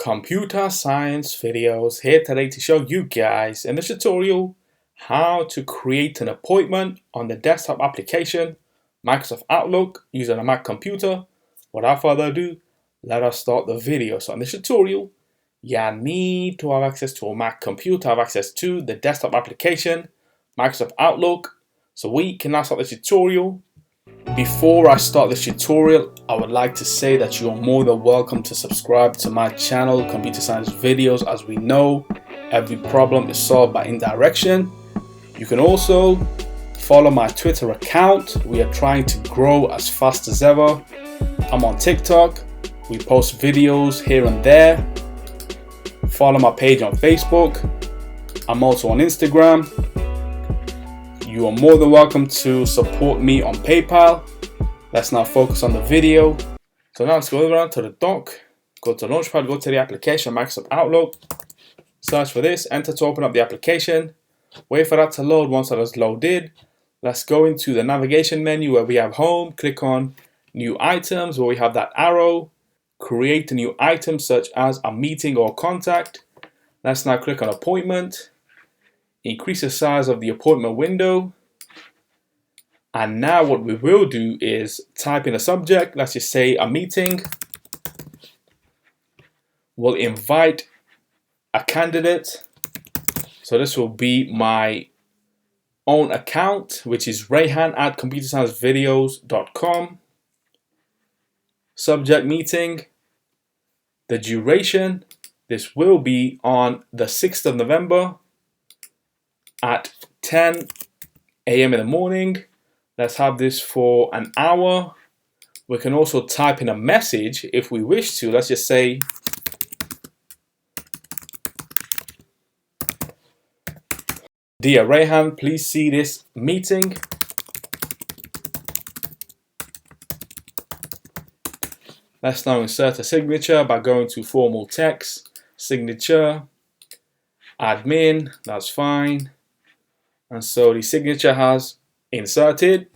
Computer Science Videos here today to show you guys in this tutorial how to create an appointment on the desktop application Microsoft Outlook using a Mac computer. Without further ado, let us start the video. So in this tutorial, you need to have access to a Mac computer, have access to the desktop application Microsoft Outlook. So we can now start the tutorial. Before I start this tutorial, I would like to say that you are more than welcome to subscribe to my channel, Computer Science Videos. As we know, every problem is solved by indirection. You can also follow my Twitter account. We are trying to grow as fast as ever. I'm on TikTok. We post videos here and there. Follow my page on Facebook. I'm also on Instagram. You are more than welcome to support me on PayPal. Let's now focus on the video. So now let's go around to the dock, go to Launchpad, go to the application, Microsoft Outlook, search for this, enter to open up the application, wait for that to load. Once that is loaded, let's go into the navigation menu where we have home, click on new items where we have that arrow, create a new item such as a meeting or contact. Let's now click on appointment. Increase the size of the appointment window, and now what we will do is type in a subject. Let's just say a meeting. We'll invite a candidate, so this will be my own account, which is rayhan@computersciencevideos.com. Subject meeting. The duration, this will be on the 6th of November at 10 a.m. in the morning. Let's have this for an hour. We can also type in a message if we wish to. Let's just say, "Dear Rayhan, please see this meeting." Let's now insert a signature by going to formal text, signature, admin, that's fine. And so the signature has inserted.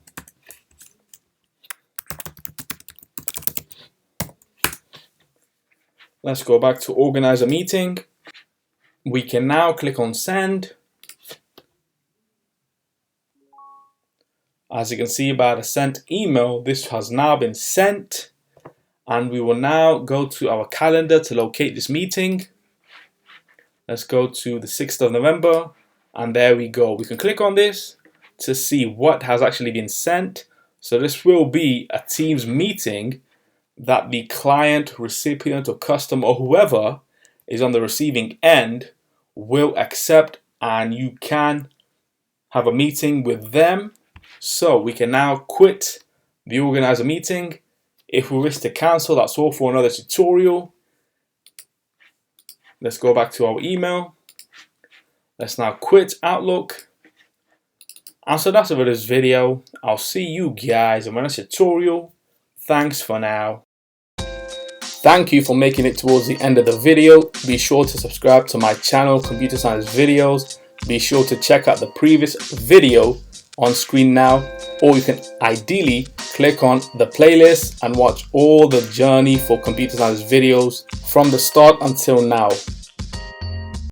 Let's go back to organize a meeting. We can now click on send. As you can see by the sent email, this has now been sent. And we will now go to our calendar to locate this meeting. Let's go to the 6th of November. And there we go. We can click on this to see what has actually been sent. So this will be a Teams meeting that the client, recipient, or customer, or whoever is on the receiving end will accept, and you can have a meeting with them. So we can now quit the organizer meeting. If we wish to cancel, that's all for another tutorial. Let's go back to our email. Let's now quit Outlook. And so that's it for this video. I'll see you guys in my next tutorial. Thanks for now. Thank you for making it towards the end of the video. Be sure to subscribe to my channel, Computer Science Videos. Be sure to check out the previous video on screen now, or you can ideally click on the playlist and watch all the journey for Computer Science Videos from the start until now.